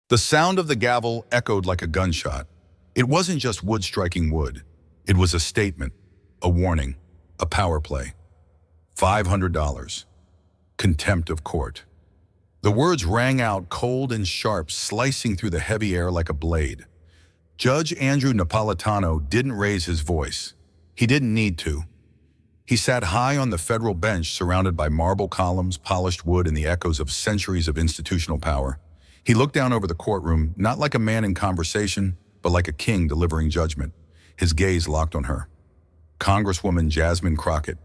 The sound of the gavel echoed like a gunshot. It wasn't just wood striking wood. It was a statement, a warning, a power play. $500. Contempt of court. The words rang out cold and sharp, slicing through the heavy air like a blade. Judge Andrew Napolitano didn't raise his voice. He didn't need to. He sat high on the federal bench, surrounded by marble columns, polished wood, and the echoes of centuries of institutional power. He looked down over the courtroom, not like a man in conversation, but like a king delivering judgment. His gaze locked on her. Congresswoman Jasmine Crockett,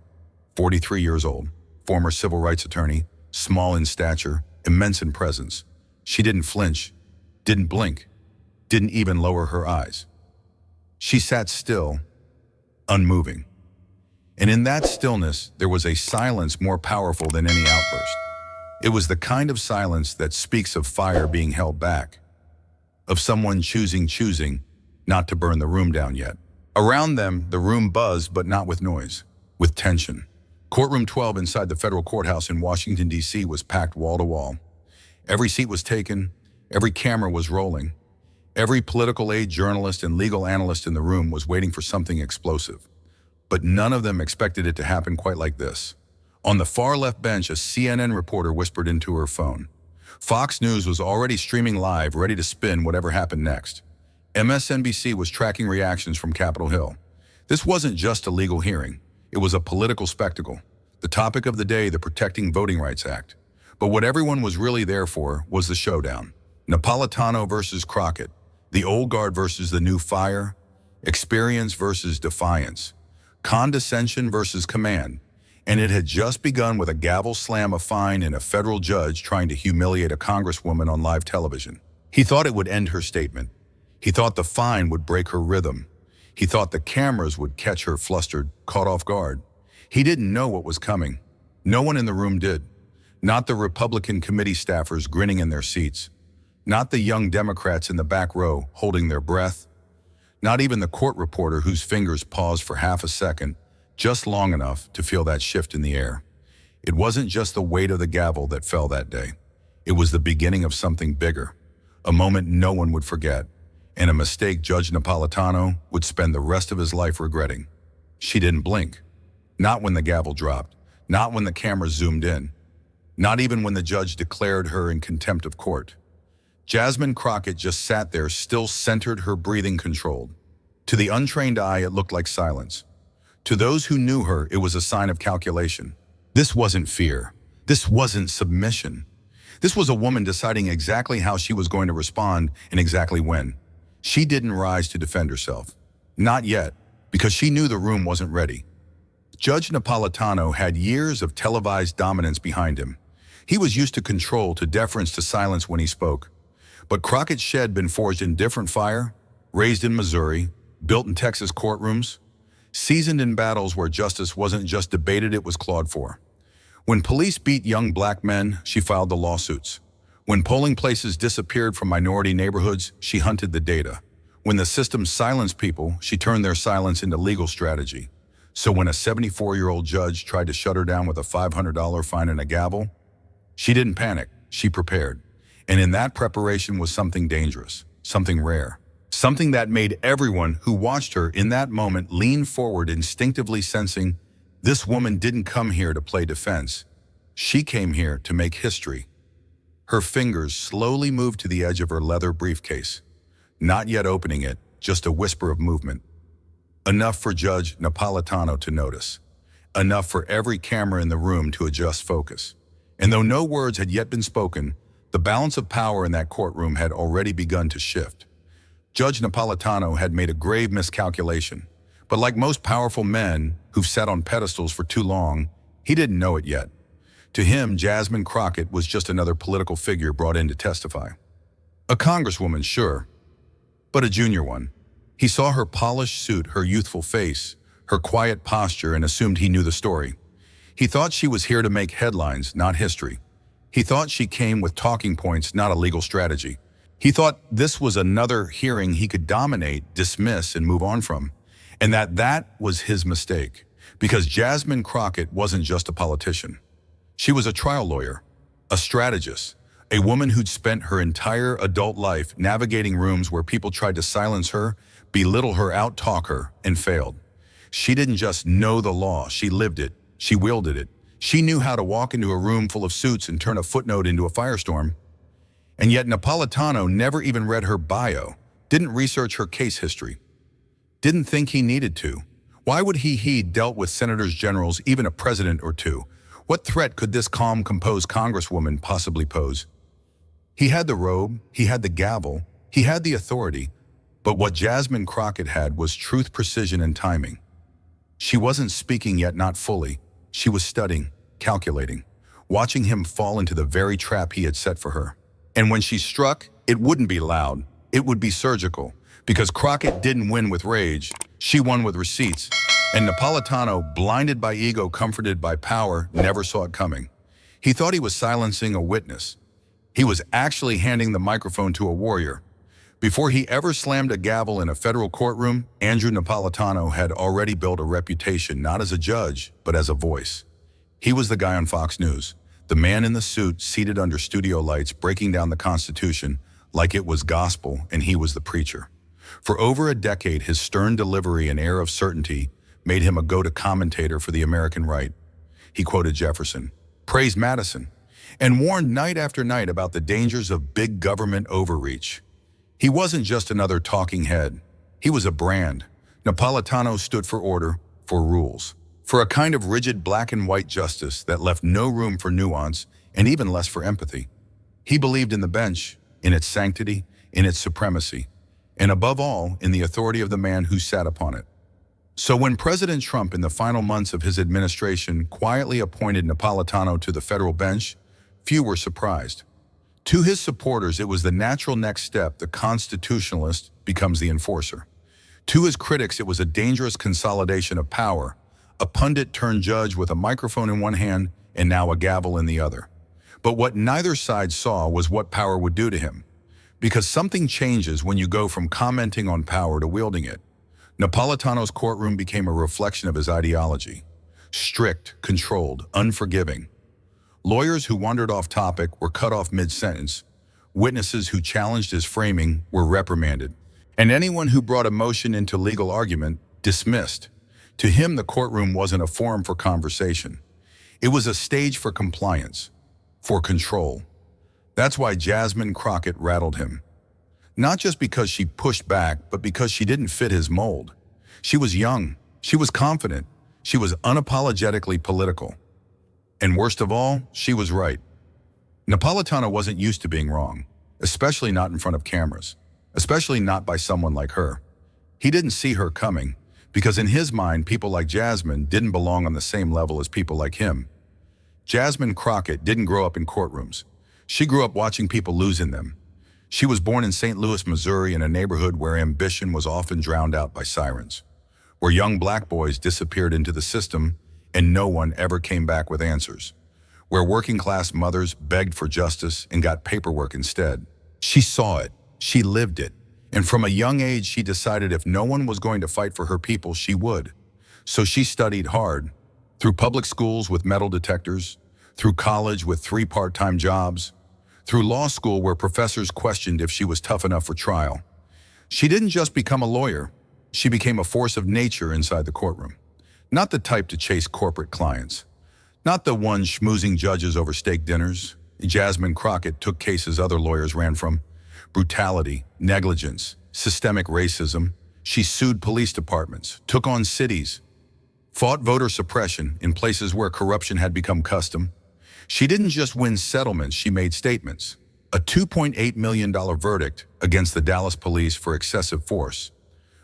43 years old, former civil rights attorney, small in stature, immense in presence. She didn't flinch, didn't blink, didn't even lower her eyes. She sat still, unmoving. And in that stillness, there was a silence more powerful than any outburst. It was the kind of silence that speaks of fire being held back, of someone choosing not to burn the room down yet. Around them, the room buzzed, but not with noise, with tension. Courtroom 12 inside the federal courthouse in Washington, D.C. was packed wall to wall. Every seat was taken, every camera was rolling. Every political aid journalist and legal analyst in the room was waiting for something explosive. But none of them expected it to happen quite like this. On the far left bench, a CNN reporter whispered into her phone. Fox News was already streaming live, ready to spin whatever happened next. MSNBC was tracking reactions from Capitol Hill. This wasn't just a legal hearing. It was a political spectacle. The topic of the day, the Protecting Voting Rights Act. But what everyone was really there for was the showdown. Napolitano versus Crockett. The old guard versus the new fire. Experience versus defiance. Condescension versus command. And it had just begun with a gavel slam, a fine, and a federal judge trying to humiliate a congresswoman on live television. He thought it would end her statement. He thought the fine would break her rhythm. He thought the cameras would catch her flustered, caught off guard. He didn't know what was coming. No one in the room did. Not the Republican committee staffers grinning in their seats. Not the young Democrats in the back row holding their breath. Not even the court reporter whose fingers paused for half a second, just long enough to feel that shift in the air. It wasn't just the weight of the gavel that fell that day. It was the beginning of something bigger, a moment no one would forget, and a mistake Judge Napolitano would spend the rest of his life regretting. She didn't blink. Not when the gavel dropped, not when the camera zoomed in, not even when the judge declared her in contempt of court. Jasmine Crockett just sat there, still centered, her breathing controlled. To the untrained eye, it looked like silence. To those who knew her, it was a sign of calculation. This wasn't fear. This wasn't submission. This was a woman deciding exactly how she was going to respond and exactly when. She didn't rise to defend herself. Not yet, because she knew the room wasn't ready. Judge Napolitano had years of televised dominance behind him. He was used to control, to deference, to silence when he spoke. But Crockett's shed been forged in different fire, raised in Missouri, built in Texas courtrooms, seasoned in battles where justice wasn't just debated, it was clawed for. When police beat young black men, she filed the lawsuits. When polling places disappeared from minority neighborhoods, she hunted the data. When the system silenced people, she turned their silence into legal strategy. So when a 74-year-old judge tried to shut her down with a $500 fine and a gavel, she didn't panic, she prepared. And in that preparation was something dangerous, something rare, something that made everyone who watched her in that moment lean forward, instinctively sensing this woman didn't come here to play defense. She came here to make history. Her fingers slowly moved to the edge of her leather briefcase, not yet opening it, just a whisper of movement. Enough for Judge Napolitano to notice. Enough for every camera in the room to adjust focus. And though no words had yet been spoken, the balance of power in that courtroom had already begun to shift. Judge Napolitano had made a grave miscalculation, but like most powerful men who've sat on pedestals for too long, he didn't know it yet. To him, Jasmine Crockett was just another political figure brought in to testify. A congresswoman, sure, but a junior one. He saw her polished suit, her youthful face, her quiet posture, and assumed he knew the story. He thought she was here to make headlines, not history. He thought she came with talking points, not a legal strategy. He thought this was another hearing he could dominate, dismiss, and move on from. And that was his mistake, because Jasmine Crockett wasn't just a politician. She was a trial lawyer, a strategist, A woman who'd spent her entire adult life navigating rooms where people tried to silence her, belittle her, out-talk her, and failed. She didn't just know the law, she lived it, she wielded it. She knew how to walk into a room full of suits and turn a footnote into a firestorm. And yet Napolitano never even read her bio, didn't research her case history, didn't think he needed to. Why would he dealt with senators, generals, even a president or two? What threat could this calm, composed congresswoman possibly pose? He had the robe, he had the gavel, he had the authority, but what Jasmine Crockett had was truth, precision, and timing. She wasn't speaking, yet not fully. She was studying, calculating, watching him fall into the very trap he had set for her. And when she struck, it wouldn't be loud, it would be surgical, because Crockett didn't win with rage, she won with receipts. And Napolitano, blinded by ego, comforted by power, never saw it coming. He thought he was silencing a witness. He was actually handing the microphone to a warrior. Before he ever slammed a gavel in a federal courtroom, Andrew Napolitano had already built a reputation not as a judge, but as a voice. He was the guy on Fox News, the man in the suit seated under studio lights breaking down the Constitution like it was gospel and he was the preacher. For over a decade, his stern delivery and air of certainty made him a go-to commentator for the American right. He quoted Jefferson, praised Madison, and warned night after night about the dangers of big government overreach. He wasn't just another talking head. He was a brand. Napolitano stood for order, for rules, for a kind of rigid black and white justice that left no room for nuance and even less for empathy. He believed in the bench, in its sanctity, in its supremacy, and above all, in the authority of the man who sat upon it. So when President Trump, in the final months of his administration, quietly appointed Napolitano to the federal bench, few were surprised. To his supporters, it was the natural next step. The constitutionalist becomes the enforcer. To his critics, it was a dangerous consolidation of power, a pundit turned judge with a microphone in one hand and now a gavel in the other. But what neither side saw was what power would do to him. Because something changes when you go from commenting on power to wielding it. Napolitano's courtroom became a reflection of his ideology. Strict, controlled, unforgiving. Lawyers who wandered off topic were cut off mid-sentence. Witnesses who challenged his framing were reprimanded. And anyone who brought emotion into legal argument, dismissed. To him, the courtroom wasn't a forum for conversation. It was a stage for compliance, for control. That's why Jasmine Crockett rattled him. Not just because she pushed back, but because she didn't fit his mold. She was young, she was confident, she was unapologetically political. And worst of all, she was right. Napolitano wasn't used to being wrong, especially not in front of cameras, especially not by someone like her. He didn't see her coming, because in his mind, people like Jasmine didn't belong on the same level as people like him. Jasmine Crockett didn't grow up in courtrooms. She grew up watching people lose in them. She was born in St. Louis, Missouri, in a neighborhood where ambition was often drowned out by sirens, where young black boys disappeared into the system and no one ever came back with answers, where working-class mothers begged for justice and got paperwork instead. She saw it, she lived it, and from a young age she decided if no one was going to fight for her people, she would. So she studied hard, through public schools with metal detectors, through college with 3 part-time jobs, through law school where professors questioned if she was tough enough for trial. She didn't just become a lawyer, she became a force of nature inside the courtroom. Not the type to chase corporate clients. Not the one schmoozing judges over steak dinners. Jasmine Crockett took cases other lawyers ran from. Brutality, negligence, systemic racism. She sued police departments, took on cities, fought voter suppression in places where corruption had become custom. She didn't just win settlements, she made statements. A $2.8 million verdict against the Dallas police for excessive force.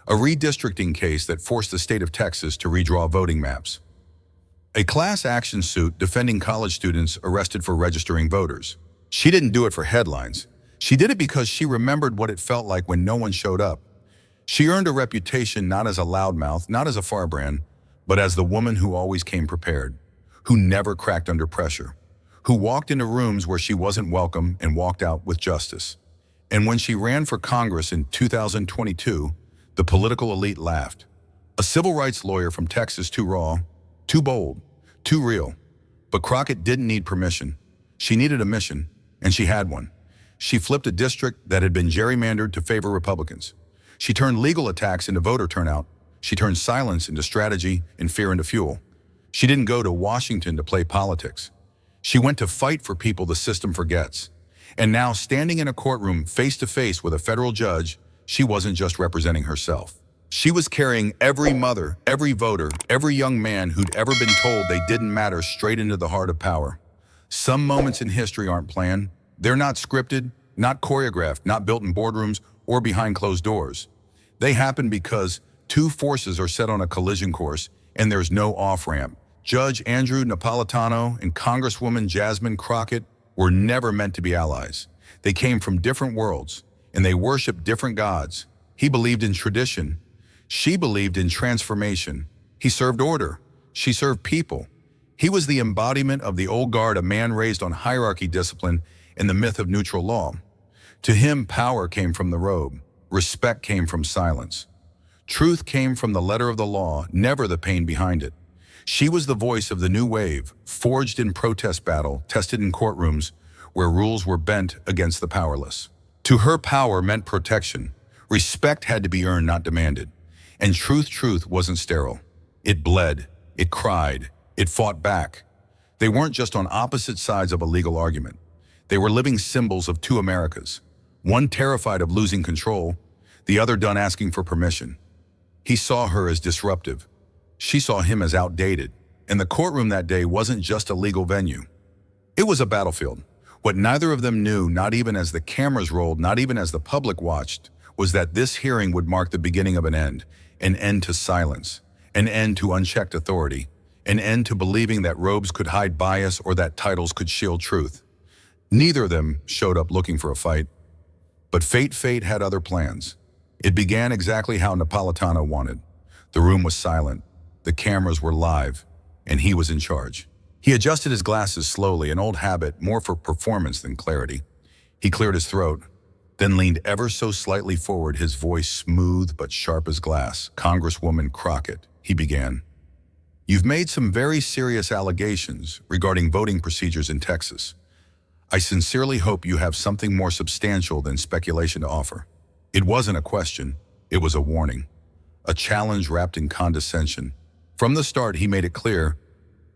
A redistricting case that forced the state of Texas to redraw voting maps. A class action suit defending college students arrested for registering voters. She didn't do it for headlines. She did it because she remembered what it felt like when no one showed up. She earned a reputation not as a loudmouth, not as a firebrand, but as the woman who always came prepared, who never cracked under pressure, who walked into rooms where she wasn't welcome and walked out with justice. And when she ran for Congress in 2022, the political elite laughed. A civil rights lawyer from Texas, too raw, too bold, too real. But Crockett didn't need permission. She needed a mission. And she had one. She flipped a district that had been gerrymandered to favor Republicans. She turned legal attacks into voter turnout. She turned silence into strategy and fear into fuel. She didn't go to Washington to play politics. She went to fight for people the system forgets. And now, standing in a courtroom face to face with a federal judge, she wasn't just representing herself. She was carrying every mother, every voter, every young man who'd ever been told they didn't matter straight into the heart of power. Some moments in history aren't planned. They're not scripted, not choreographed, not built in boardrooms or behind closed doors. They happen because two forces are set on a collision course and there's no off-ramp. Judge Andrew Napolitano and Congresswoman Jasmine Crockett were never meant to be allies. They came from different worlds and they worshiped different gods. He believed in tradition. She believed in transformation. He served order. She served people. He was the embodiment of the old guard, a man raised on hierarchy, discipline, and the myth of neutral law. To him, power came from the robe. Respect came from silence. Truth came from the letter of the law, never the pain behind it. She was the voice of the new wave, forged in protest battle, tested in courtrooms where rules were bent against the powerless. To her, power meant protection. Respect had to be earned, not demanded. And truth wasn't sterile. It bled, it cried, it fought back. They weren't just on opposite sides of a legal argument. They were living symbols of two Americas. One terrified of losing control, the other done asking for permission. He saw her as disruptive. She saw him as outdated. And the courtroom that day wasn't just a legal venue. It was a battlefield. What neither of them knew, not even as the cameras rolled, not even as the public watched, was that this hearing would mark the beginning of an end to silence, an end to unchecked authority, an end to believing that robes could hide bias or that titles could shield truth. Neither of them showed up looking for a fight, but fate had other plans. It began exactly how Napolitano wanted. The room was silent, the cameras were live, and he was in charge. He adjusted his glasses slowly, an old habit, more for performance than clarity. He cleared his throat, then leaned ever so slightly forward, his voice smooth but sharp as glass. "Congresswoman Crockett," he began, "you've made some very serious allegations regarding voting procedures in Texas. I sincerely hope you have something more substantial than speculation to offer." It wasn't a question, it was a warning, a challenge wrapped in condescension. From the start, he made it clear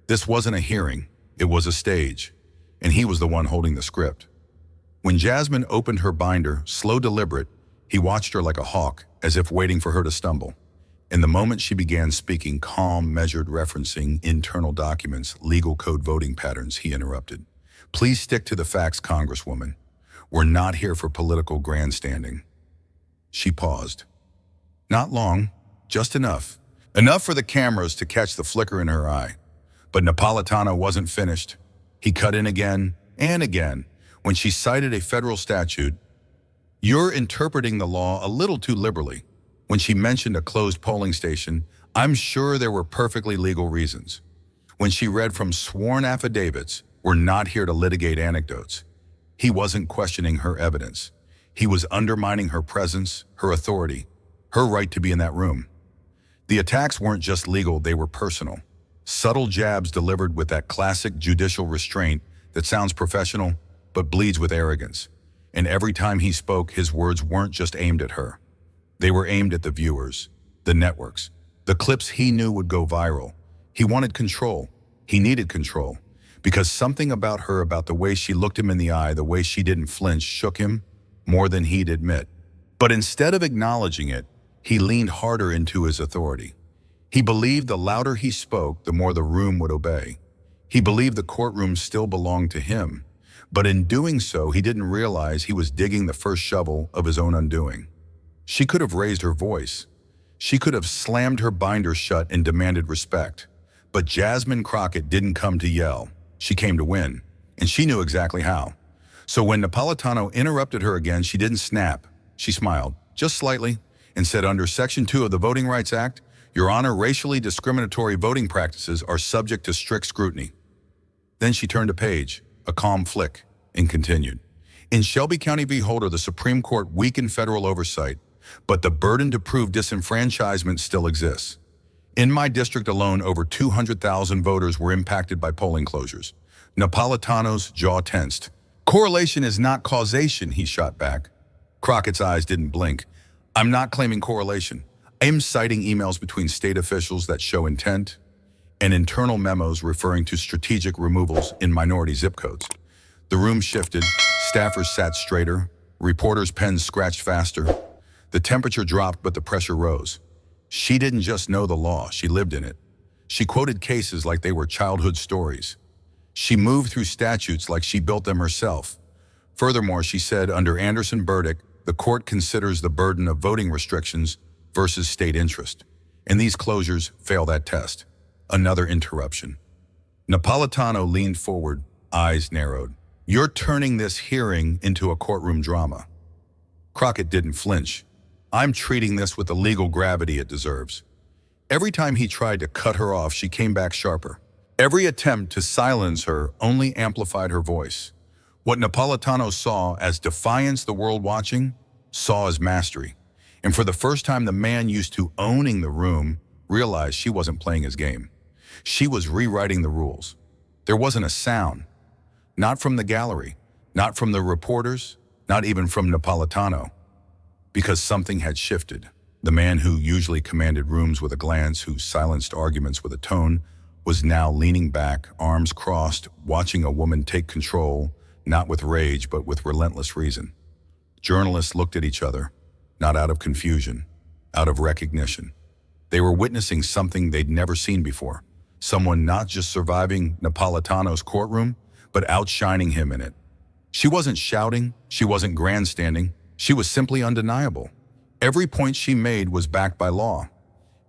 this wasn't a hearing, it was a stage, and he was the one holding the script. When Jasmine opened her binder, slow, deliberate, he watched her like a hawk, as if waiting for her to stumble. And the moment she began speaking, calm, measured, referencing internal documents, legal code, voting patterns, he interrupted. "Please stick to the facts, Congresswoman. We're not here for political grandstanding." She paused. Not long, just enough. Enough for the cameras to catch the flicker in her eye. But Napolitano wasn't finished. He cut in again and again. When she cited a federal statute, "You're interpreting the law a little too liberally." When she mentioned a closed polling station, "I'm sure there were perfectly legal reasons." When she read from sworn affidavits, "We're not here to litigate anecdotes." He wasn't questioning her evidence. He was undermining her presence, her authority, her right to be in that room. The attacks weren't just legal, they were personal. Subtle jabs delivered with that classic judicial restraint that sounds professional, but bleeds with arrogance. And every time he spoke, his words weren't just aimed at her. They were aimed at the viewers, the networks, the clips he knew would go viral. He wanted control. He needed control. Because something about her, about the way she looked him in the eye, the way she didn't flinch, shook him more than he'd admit. But instead of acknowledging it, he leaned harder into his authority. He believed the louder he spoke, the more the room would obey. He believed the courtroom still belonged to him. But in doing so, he didn't realize he was digging the first shovel of his own undoing. She could have raised her voice. She could have slammed her binder shut and demanded respect. But Jasmine Crockett didn't come to yell. She came to win, and she knew exactly how. So when Napolitano interrupted her again, she didn't snap. She smiled, just slightly, and said, "Under Section 2 of the Voting Rights Act, Your Honor, racially discriminatory voting practices are subject to strict scrutiny." Then she turned a page, a calm flick, and continued. "In Shelby County v. Holder, the Supreme Court weakened federal oversight, but the burden to prove disenfranchisement still exists. In my district alone, over 200,000 voters were impacted by polling closures." Napolitano's jaw tensed. Correlation is not causation, he shot back. Crockett's eyes didn't blink. I'm not claiming correlation. I am citing emails between state officials that show intent and internal memos referring to strategic removals in minority zip codes. The room shifted, staffers sat straighter, reporters' pens scratched faster. The temperature dropped, but the pressure rose. She didn't just know the law, she lived in it. She quoted cases like they were childhood stories. She moved through statutes like she built them herself. Furthermore, she said under Anderson verdict, the court considers the burden of voting restrictions versus state interest. And these closures fail that test. Another interruption. Napolitano leaned forward, eyes narrowed. You're turning this hearing into a courtroom drama. Crockett didn't flinch. I'm treating this with the legal gravity it deserves. Every time he tried to cut her off, she came back sharper. Every attempt to silence her only amplified her voice. What Napolitano saw as defiance the world watching, saw as mastery. And for the first time, the man used to owning the room realized she wasn't playing his game. She was rewriting the rules. There wasn't a sound. Not from the gallery, not from the reporters, not even from Napolitano. Because something had shifted. The man who usually commanded rooms with a glance, who silenced arguments with a tone, was now leaning back, arms crossed, watching a woman take control, not with rage, but with relentless reason. Journalists looked at each other, not out of confusion, out of recognition. They were witnessing something they'd never seen before. Someone not just surviving Napolitano's courtroom, but outshining him in it. She wasn't shouting, she wasn't grandstanding, she was simply undeniable. Every point she made was backed by law.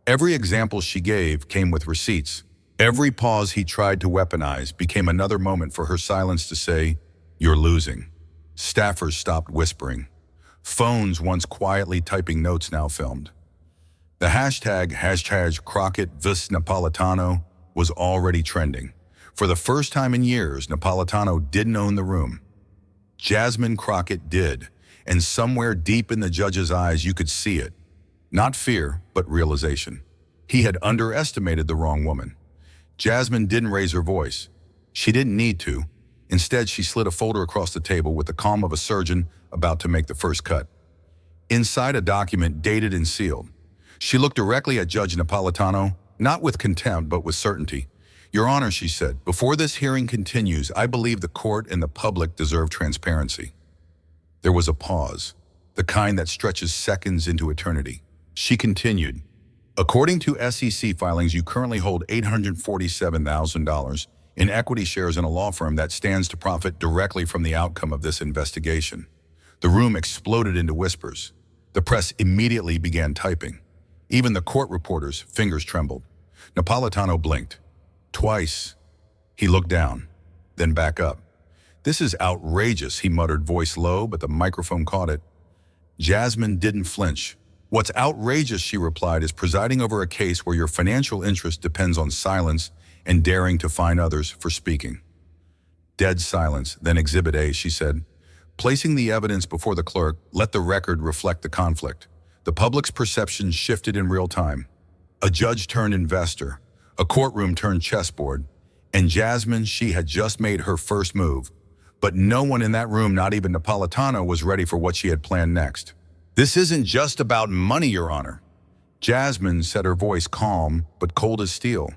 Every example she gave came with receipts. Every pause he tried to weaponize became another moment for her silence to say, "You're losing." Staffers stopped whispering. Phones once quietly typing notes now filmed. The hashtag Crockett vs. Napolitano was already trending. For the first time in years, Napolitano didn't own the room. Jasmine Crockett did, and somewhere deep in the judge's eyes you could see it. Not fear, but realization. He had underestimated the wrong woman. Jasmine didn't raise her voice. She didn't need to. Instead, she slid a folder across the table with the calm of a surgeon about to make the first cut. Inside, a document dated and sealed. She looked directly at Judge Napolitano, not with contempt, but with certainty. "Your Honor," she said, "before this hearing continues, I believe the court and the public deserve transparency." There was a pause, the kind that stretches seconds into eternity. She continued, "According to SEC filings, you currently hold $847,000 in equity shares in a law firm that stands to profit directly from the outcome of this investigation." The room exploded into whispers. The press immediately began typing. Even the court reporters' fingers trembled. Napolitano blinked. Twice. He looked down, then back up. "This is outrageous," he muttered, voice low, but the microphone caught it. Jasmine didn't flinch. "What's outrageous," she replied, "is presiding over a case where your financial interest depends on silence and daring to fine others for speaking." Dead silence, then Exhibit A, she said. Placing the evidence before the clerk, let the record reflect the conflict. The public's perception shifted in real time. A judge turned investor, a courtroom turned chessboard, and Jasmine, she had just made her first move. But no one in that room, not even Napolitano, was ready for what she had planned next. "This isn't just about money, Your Honor." Jasmine said, her voice calm but cold as steel.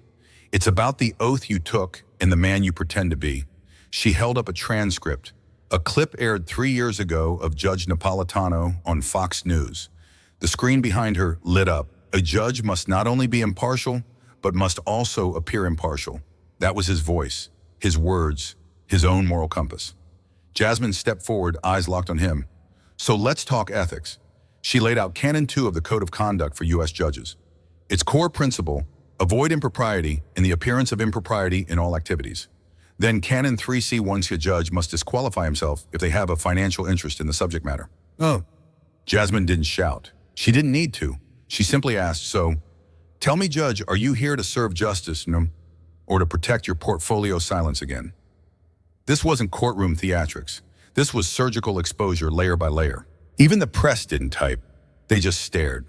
"It's about the oath you took and the man you pretend to be." She held up a transcript, a clip aired 3 years ago of Judge Napolitano on Fox News. The screen behind her lit up. A judge must not only be impartial, but must also appear impartial. That was his voice, his words, his own moral compass. Jasmine stepped forward, eyes locked on him. "So let's talk ethics." She laid out Canon 2 of the Code of Conduct for U.S. judges. Its core principle, avoid impropriety and the appearance of impropriety in all activities. Then Canon 3C, a judge must disqualify himself if they have a financial interest in the subject matter. "Oh." Jasmine didn't shout. She didn't need to. She simply asked, "So, tell me, Judge, are you here to serve justice, or to protect your portfolio silence again?" This wasn't courtroom theatrics. This was surgical exposure layer by layer. Even the press didn't type. They just stared.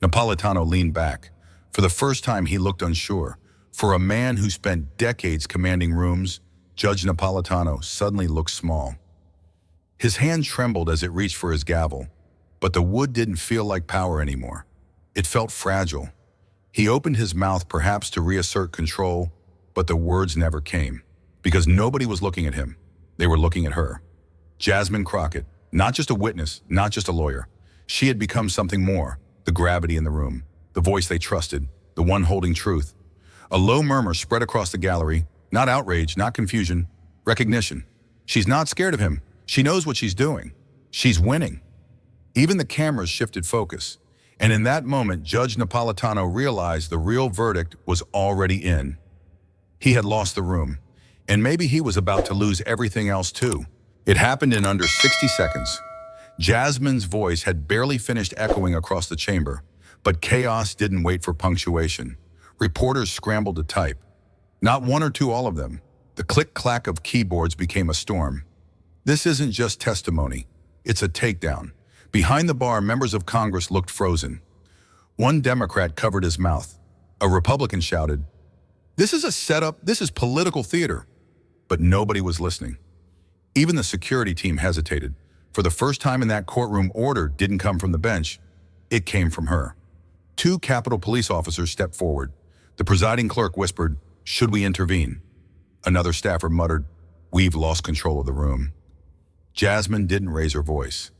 Napolitano leaned back. For the first time, he looked unsure. For a man who spent decades commanding rooms, Judge Napolitano suddenly looked small. His hand trembled as it reached for his gavel, but the wood didn't feel like power anymore. It felt fragile. He opened his mouth perhaps to reassert control, but the words never came, because nobody was looking at him. They were looking at her. Jasmine Crockett, not just a witness, not just a lawyer. She had become something more, the gravity in the room, the voice they trusted, the one holding truth. A low murmur spread across the gallery, not outrage, not confusion, recognition. She's not scared of him. She knows what she's doing. She's winning. Even the cameras shifted focus, and in that moment, Judge Napolitano realized the real verdict was already in. He had lost the room, and maybe he was about to lose everything else too. It happened in under 60 seconds. Jasmine's voice had barely finished echoing across the chamber, but chaos didn't wait for punctuation. Reporters scrambled to type. Not one or two, all of them. The click-clack of keyboards became a storm. This isn't just testimony. It's a takedown. Behind the bar, members of Congress looked frozen. One Democrat covered his mouth. A Republican shouted, "This is a setup, this is political theater." But nobody was listening. Even the security team hesitated. For the first time in that courtroom, order didn't come from the bench. It came from her. Two Capitol Police officers stepped forward. The presiding clerk whispered, "Should we intervene?" Another staffer muttered, "We've lost control of the room." Jasmine didn't raise her voice.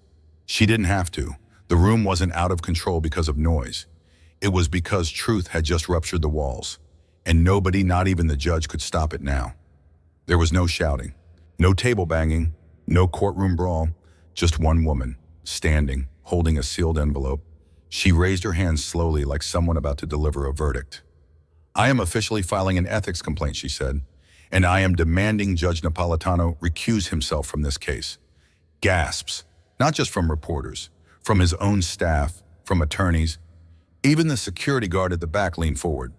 She didn't have to. The room wasn't out of control because of noise. It was because truth had just ruptured the walls, and nobody, not even the judge, could stop it now. There was no shouting, no table banging, no courtroom brawl, just one woman, standing, holding a sealed envelope. She raised her hands slowly like someone about to deliver a verdict. "I am officially filing an ethics complaint," she said, "and I am demanding Judge Napolitano recuse himself from this case." Gasps. Not just from reporters, from his own staff, from attorneys. Even the security guard at the back leaned forward.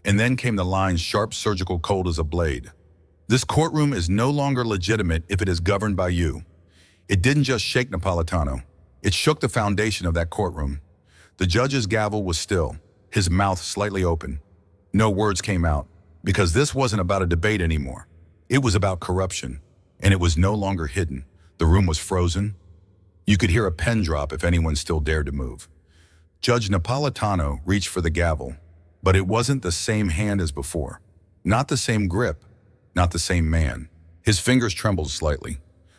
And then came the lines, sharp, surgical, cold as a blade. "This courtroom is no longer legitimate if it is governed by you." It didn't just shake Napolitano. It shook the foundation of that courtroom. The judge's gavel was still, his mouth slightly open. No words came out, because this wasn't about a debate anymore. It was about corruption, and it was no longer hidden. The room was frozen. You could hear a pen drop if anyone still dared to move. Judge Napolitano reached for the gavel, but it wasn't the same hand as before. Not the same grip, not the same man. His fingers trembled slightly.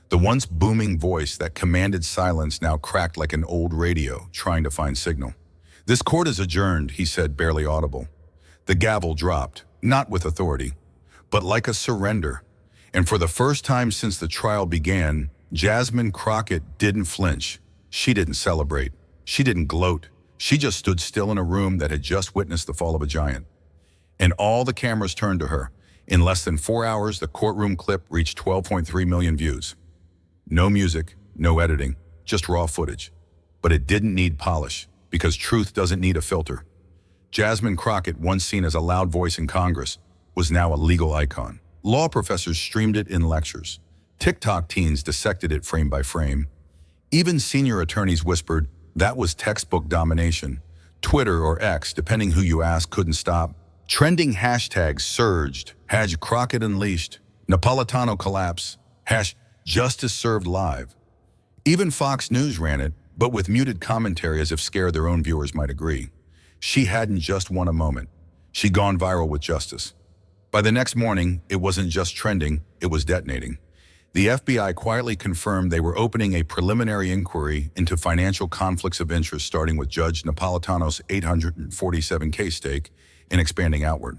The once booming voice that commanded silence now cracked like an old radio trying to find signal. "This court is adjourned," he said, barely audible. The gavel dropped, not with authority, but like a surrender. And for the first time since the trial began, Jasmine Crockett didn't flinch. She didn't celebrate. She didn't gloat. She just stood still in a room that had just witnessed the fall of a giant. And all the cameras turned to her. In less than 4 hours, the courtroom clip reached 12.3 million views. No music, no editing, just raw footage. But it didn't need polish, because truth doesn't need a filter. Jasmine Crockett, once seen as a loud voice in Congress, was now a legal icon. Law professors streamed it in lectures. TikTok teens dissected it frame by frame. Even senior attorneys whispered, that was textbook domination. Twitter or X, depending who you ask, couldn't stop. Trending hashtags surged. #Crockett Unleashed, Napolitano collapse, #Justice Served Live. Even Fox News ran it, but with muted commentary as if scared their own viewers might agree. She hadn't just won a moment. She'd gone viral with justice. By the next morning, it wasn't just trending, it was detonating. The FBI quietly confirmed they were opening a preliminary inquiry into financial conflicts of interest, starting with Judge Napolitano's $847K stake and expanding outward.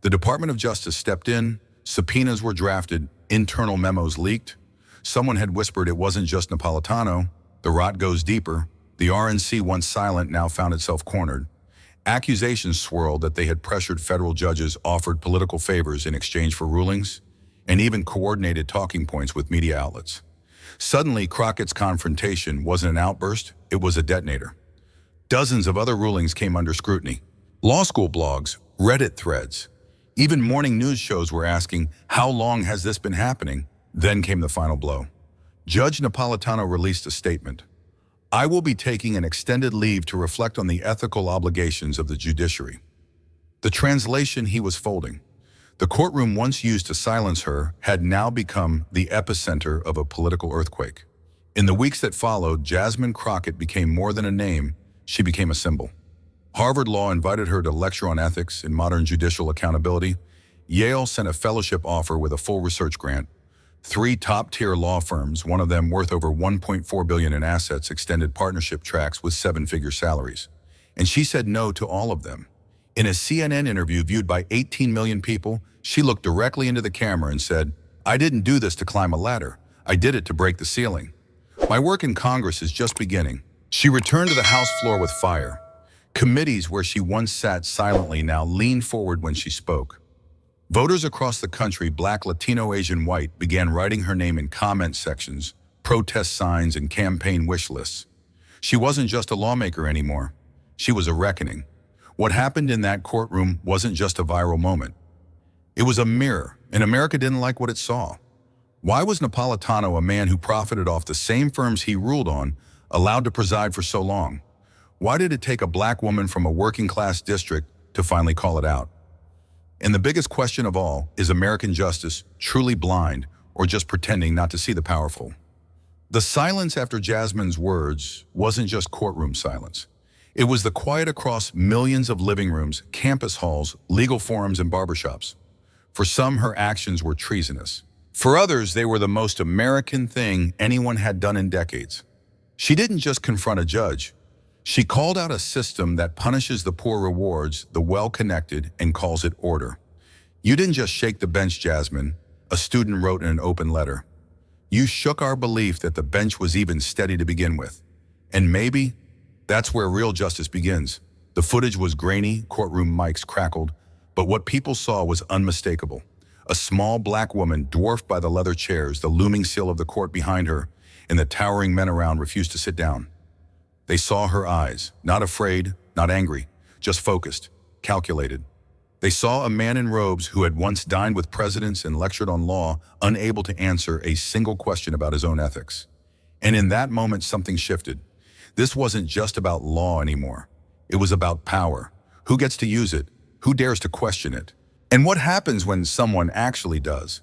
The Department of Justice stepped in, subpoenas were drafted, internal memos leaked. Someone had whispered it wasn't just Napolitano. The rot goes deeper. The RNC, once silent, now found itself cornered. Accusations swirled that they had pressured federal judges, offered political favors in exchange for rulings, and even coordinated talking points with media outlets. Suddenly, Crockett's confrontation wasn't an outburst, it was a detonator. Dozens of other rulings came under scrutiny. Law school blogs, Reddit threads, even morning news shows were asking, how long has this been happening? Then came the final blow. Judge Napolitano released a statement. "I will be taking an extended leave to reflect on the ethical obligations of the judiciary." The translation he was folding. The courtroom once used to silence her had now become the epicenter of a political earthquake. In the weeks that followed, Jasmine Crockett became more than a name, she became a symbol. Harvard Law invited her to lecture on ethics and modern judicial accountability. Yale sent a fellowship offer with a full research grant. 3 top-tier law firms, one of them worth over $1.4 billion in assets, extended partnership tracks with 7-figure salaries. And she said no to all of them. In a CNN interview viewed by 18 million people, she looked directly into the camera and said, "I didn't do this to climb a ladder. I did it to break the ceiling. My work in Congress is just beginning." She returned to the House floor with fire. Committees where she once sat silently now leaned forward when she spoke. Voters across the country, Black, Latino, Asian, white, began writing her name in comment sections, protest signs, and campaign wish lists. She wasn't just a lawmaker anymore. She was a reckoning. What happened in that courtroom wasn't just a viral moment. It was a mirror, and America didn't like what it saw. Why was Napolitano, a man who profited off the same firms he ruled on, allowed to preside for so long? Why did it take a Black woman from a working-class district to finally call it out? And the biggest question of all, is American justice truly blind or just pretending not to see the powerful? The silence after Jasmine's words wasn't just courtroom silence. It was the quiet across millions of living rooms, campus halls, legal forums, and barbershops. For some, her actions were treasonous. For others, they were the most American thing anyone had done in decades. She didn't just confront a judge. She called out a system that punishes the poor, rewards the well-connected, and calls it order. "You didn't just shake the bench, Jasmine," a student wrote in an open letter. "You shook our belief that the bench was even steady to begin with." And maybe that's where real justice begins. The footage was grainy, courtroom mics crackled, but what people saw was unmistakable. A small Black woman, dwarfed by the leather chairs, the looming seal of the court behind her, and the towering men around refused to sit down. They saw her eyes, not afraid, not angry, just focused, calculated. They saw a man in robes who had once dined with presidents and lectured on law, unable to answer a single question about his own ethics. And in that moment, something shifted. This wasn't just about law anymore. It was about power. Who gets to use it? Who dares to question it? And what happens when someone actually does?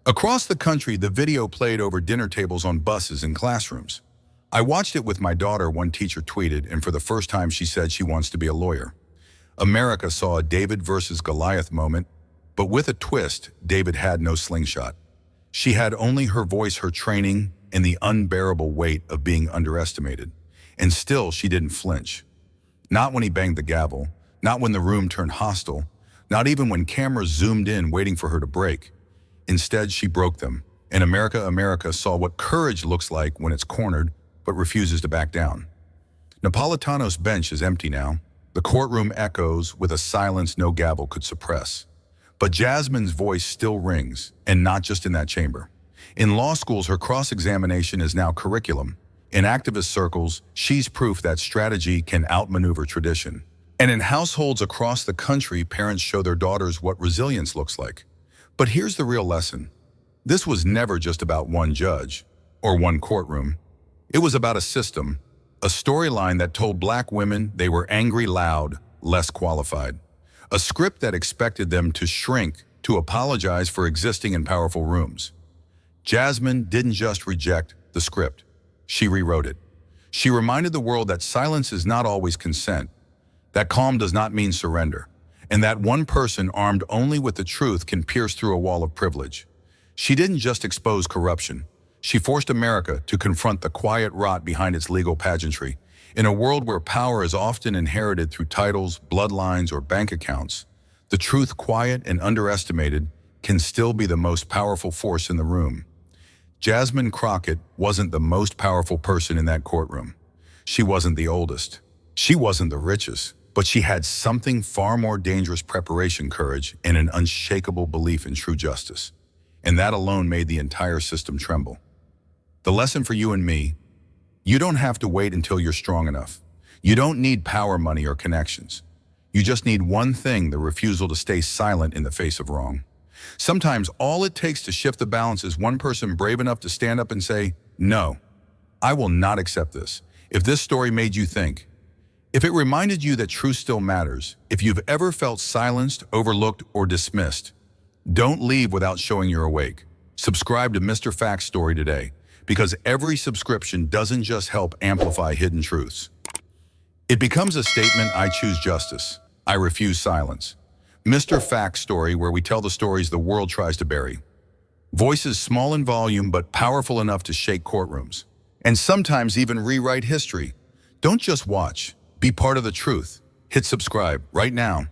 Across the country, the video played over dinner tables, on buses, and classrooms. I watched it with my daughter, one teacher tweeted, and for the first time she said she wants to be a lawyer. America saw a David versus Goliath moment, but with a twist. David had no slingshot. She had only her voice, her training, and the unbearable weight of being underestimated. And still, she didn't flinch. Not when he banged the gavel, not when the room turned hostile, not even when cameras zoomed in waiting for her to break. Instead, she broke them, and America saw what courage looks like when it's cornered, but refuses to back down. Napolitano's bench is empty now. The courtroom echoes with a silence no gavel could suppress. But Jasmine's voice still rings, and not just in that chamber. In law schools, her cross-examination is now curriculum. In activist circles, she's proof that strategy can outmaneuver tradition. And in households across the country, parents show their daughters what resilience looks like. But here's the real lesson. This was never just about one judge or one courtroom. It was about a system, a storyline that told Black women they were angry, loud, less qualified. A script that expected them to shrink, to apologize for existing in powerful rooms. Jasmine didn't just reject the script. She rewrote it. She reminded the world that silence is not always consent, that calm does not mean surrender, and that one person armed only with the truth can pierce through a wall of privilege. She didn't just expose corruption. She forced America to confront the quiet rot behind its legal pageantry. In a world where power is often inherited through titles, bloodlines, or bank accounts, the truth, quiet and underestimated, can still be the most powerful force in the room. Jasmine Crockett wasn't the most powerful person in that courtroom. She wasn't the oldest. She wasn't the richest. But she had something far more dangerous: preparation, courage, and an unshakable belief in true justice. And that alone made the entire system tremble. The lesson for you and me: you don't have to wait until you're strong enough. You don't need power, money, or connections. You just need one thing: the refusal to stay silent in the face of wrong. Sometimes all it takes to shift the balance is one person brave enough to stand up and say, "No, I will not accept this." If this story made you think, if it reminded you that truth still matters, if you've ever felt silenced, overlooked, or dismissed, don't leave without showing you're awake. Subscribe to Mr. Fact's Story today, because every subscription doesn't just help amplify hidden truths. It becomes a statement: I choose justice. I refuse silence. Mr. Fact Story, where we tell the stories the world tries to bury. Voices small in volume but powerful enough to shake courtrooms, and sometimes even rewrite history. Don't just watch. Be part of the truth. Hit subscribe right now.